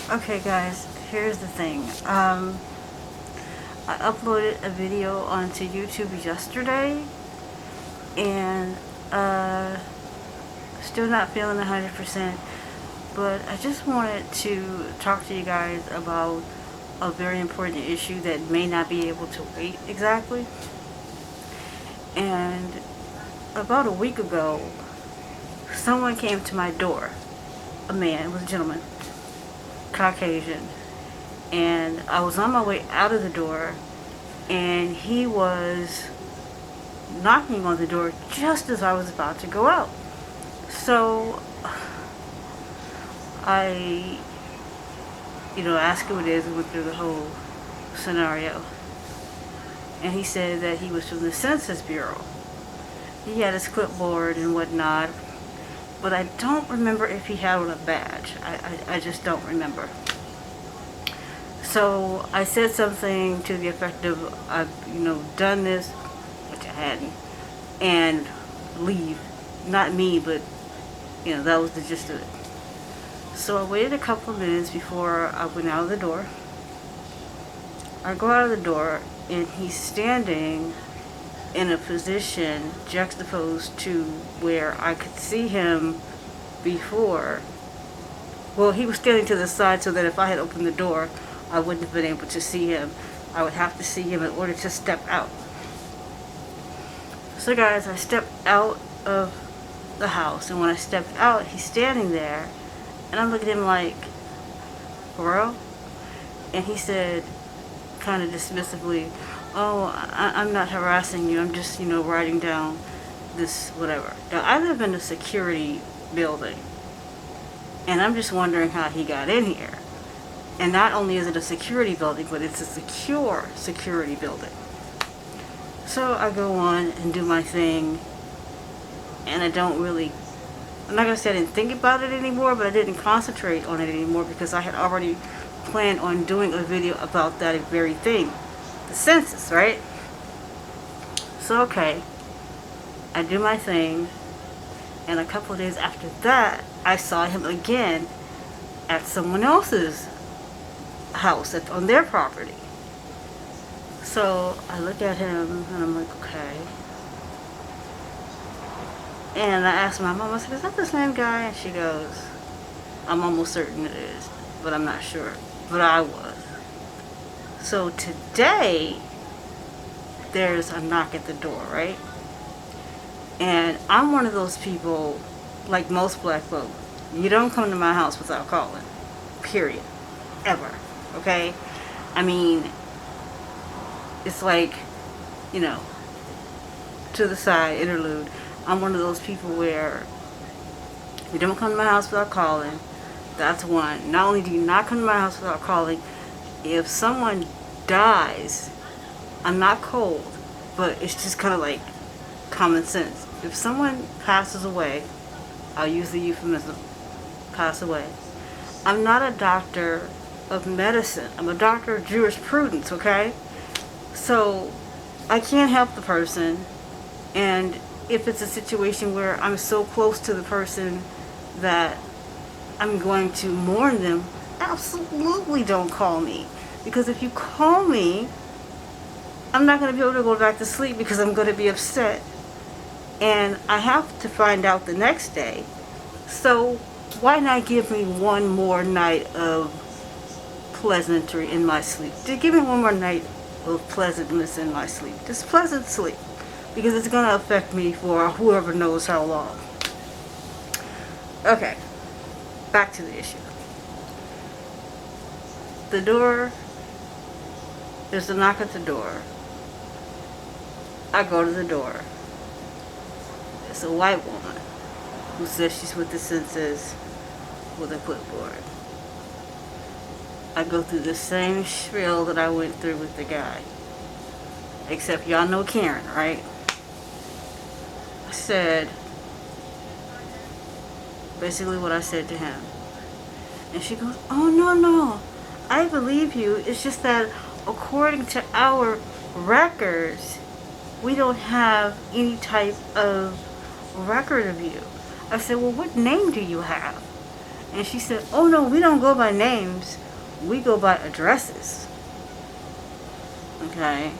Okay guys, here's the thing. I uploaded a video onto YouTube yesterday and still not feeling 100%, but I just wanted to talk to you guys about a very important issue that may not be able to wait exactly. And about a week ago, someone came to my door. A man, it was a gentleman, Caucasian, and I was on my way out of the door and he was knocking on the door just as I was about to go out. So I asked who it is and went through the whole scenario, and he said that he was from the Census Bureau. He had his clipboard and whatnot, but I don't remember if he had on a badge. I just don't remember. So I said something to the effect of, I've done this, which I hadn't, and leave. Not me, but that was the gist of it. So I waited a couple of minutes before I went out of the door. I go out of the door and he's standing in a position juxtaposed to where I could see him before. Well, he was standing to the side so that if I had opened the door, I wouldn't have been able to see him. I would have to see him in order to step out. So guys, I stepped out of the house, and when I stepped out, he's standing there, and I'm looking at him like, bro? And he said, kind of dismissively, oh, I'm not harassing you, I'm just, writing down this whatever. Now, I live in a security building, and I'm just wondering how he got in here. And not only is it a security building, but it's a secure security building. So I go on and do my thing, and I'm not going to say I didn't think about it anymore, but I didn't concentrate on it anymore because I had already planned on doing a video about that very thing, the census, right? So okay, I do my thing, and a couple of days after that, I saw him again at someone else's house on their property. So I look at him and I'm like, okay. And I asked my mom, I said, is that the same guy? And she goes, I'm almost certain it is, but I'm not sure. But I was. So today, there's a knock at the door, right? And I'm one of those people, like most black folk, you don't come to my house without calling. Period. Ever. Okay? I mean, it's like, to the side, interlude. I'm one of those people where you don't come to my house without calling. That's one. Not only do you not come to my house without calling, if someone dies, I'm not cold, but it's just kind of like common sense. If someone passes away, I'll use the euphemism, pass away. I'm not a doctor of medicine. I'm a doctor of jurisprudence, okay? So I can't help the person, and if it's a situation where I'm so close to the person that I'm going to mourn them, absolutely don't call me. Because if you call me, I'm not going to be able to go back to sleep because I'm going to be upset. And I have to find out the next day. So why not give me one more night of pleasantry in my sleep? Just give me one more night of pleasantness in my sleep. Just pleasant sleep. Because it's going to affect me for whoever knows how long. Okay. Back to the issue. The door, there's a knock at the door. I go to the door. It's a white woman who says she's with the census with a clipboard. I go through the same spiel that I went through with the guy. Except y'all know Karen, right? I said basically what I said to him. And she goes, oh, no, I believe you. It's just that according to our records, we don't have any type of record of you. I said, well, what name do you have? And she said, oh no, we don't go by names. We go by addresses. Okay?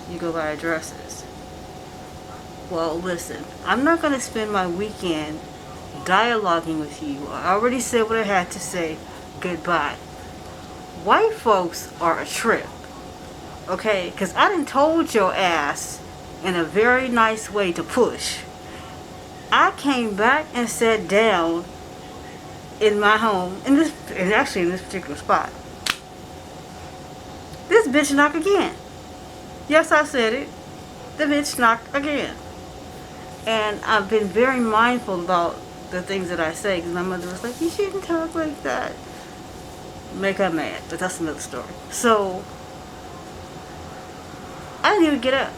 You go by addresses. Well, listen, I'm not going to spend my weekend dialoguing with you. I already said what I had to say. Goodbye. White folks are a trip. Okay? Because I done told your ass in a very nice way to push. I came back and sat down in my home, and actually in this particular spot. This bitch knocked again. Yes, I said it. The bitch knocked again. And I've been very mindful about the things that I say, because my mother was like, you shouldn't talk like that. Make her mad, but that's another story. So, I didn't even get up.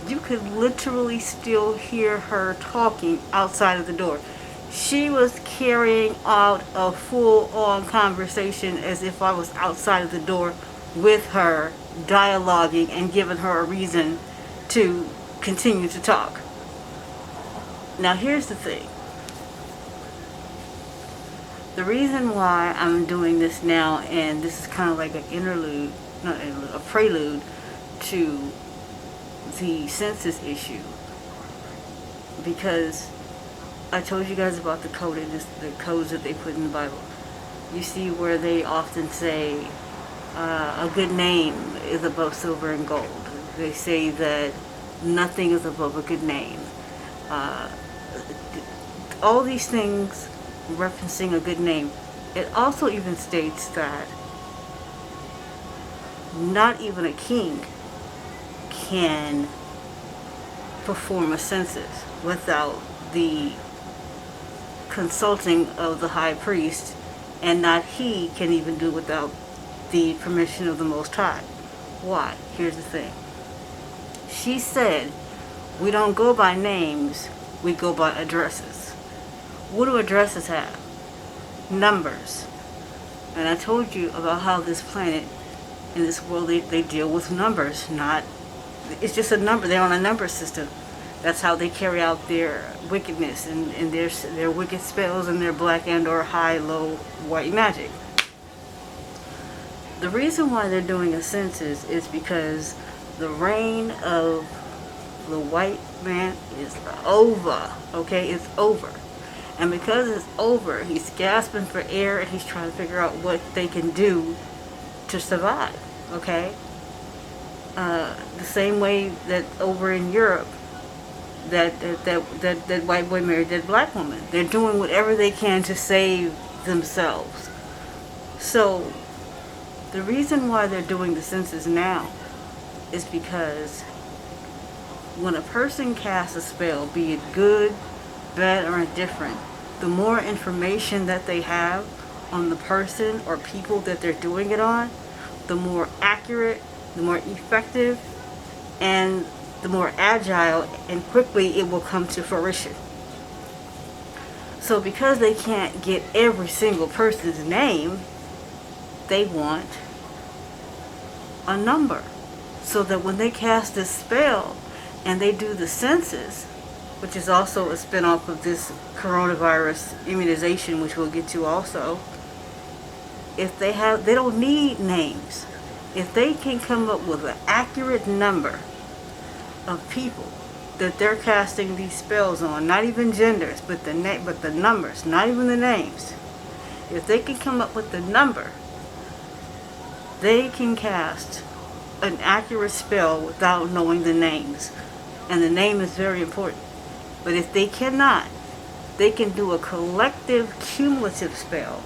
You could literally still hear her talking outside of the door. She was carrying out a full-on conversation as if I was outside of the door with her, dialoguing and giving her a reason to continue to talk. Now here's the thing. The reason why I'm doing this now, and this is kind of like an interlude, not an interlude, a prelude to the census issue, because I told you guys about the codes that they put in the Bible. You see where they often say a good name is above silver and gold. They say that nothing is above a good name. All these things referencing a good name. It also even states that not even a king can perform a census without the consulting of the high priest, and not he can even do it without the permission of the Most High. Why? Here's the thing. She said, we don't go by names, we go by addresses. What do addresses have? Numbers. And I told you about how this planet, in this world, they deal with numbers, not, it's just a number. They're on a number system. That's how they carry out their wickedness and their wicked spells and their black and or high, low, white magic. The reason why they're doing a census is because the reign of the white man is over. Okay, it's over. And because it's over, he's gasping for air and he's trying to figure out what they can do to survive. Okay? The same way that over in Europe, that white boy married that black woman. They're doing whatever they can to save themselves. So, the reason why they're doing the census now is because when a person casts a spell, be it good, bad, or indifferent, the more information that they have on the person or people that they're doing it on, the more accurate, the more effective, and the more agile and quickly it will come to fruition. So because they can't get every single person's name, they want a number. So that when they cast this spell and they do the census, which is also a spin-off of this coronavirus immunization, which we'll get to also, they don't need names. If they can come up with an accurate number of people that they're casting these spells on, not even genders, but the numbers, not even the names. If they can come up with the number, they can cast an accurate spell without knowing the names. And the name is very important. But if they cannot, they can do a collective cumulative spell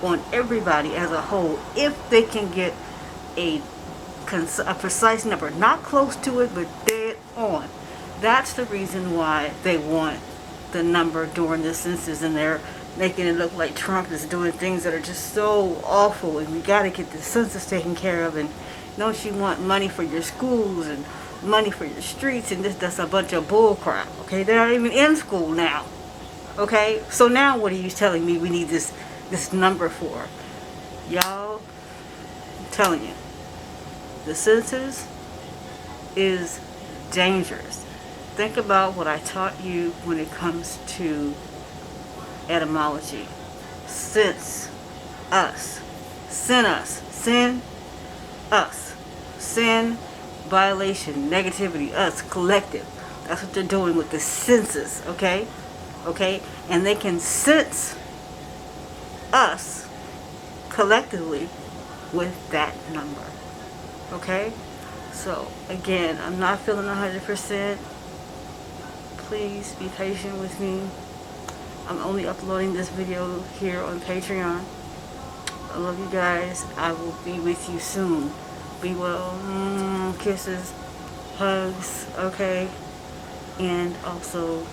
on everybody as a whole if they can get a precise number, not close to it, but dead on. That's the reason why they want the number during the census, and they're making it look like Trump is doing things that are just so awful, and we got to get the census taken care of, and don't you want money for your schools and money for your streets, and that's a bunch of bull crap. Okay, they're not even in school now. Okay, so now what are you telling me we need this number for? Y'all, I'm telling you, the census is dangerous. Think about what I taught you when it comes to etymology. Sense us. Sin us. Sin us. Sin, violation, negativity, us, collective. That's what they're doing with the census, okay? Okay? And they can sense us collectively with that number. Okay? So, again, I'm not feeling 100%. Please be patient with me. I'm only uploading this video here on Patreon. I love you guys. I will be with you soon. Be well. Kisses, hugs, okay? And also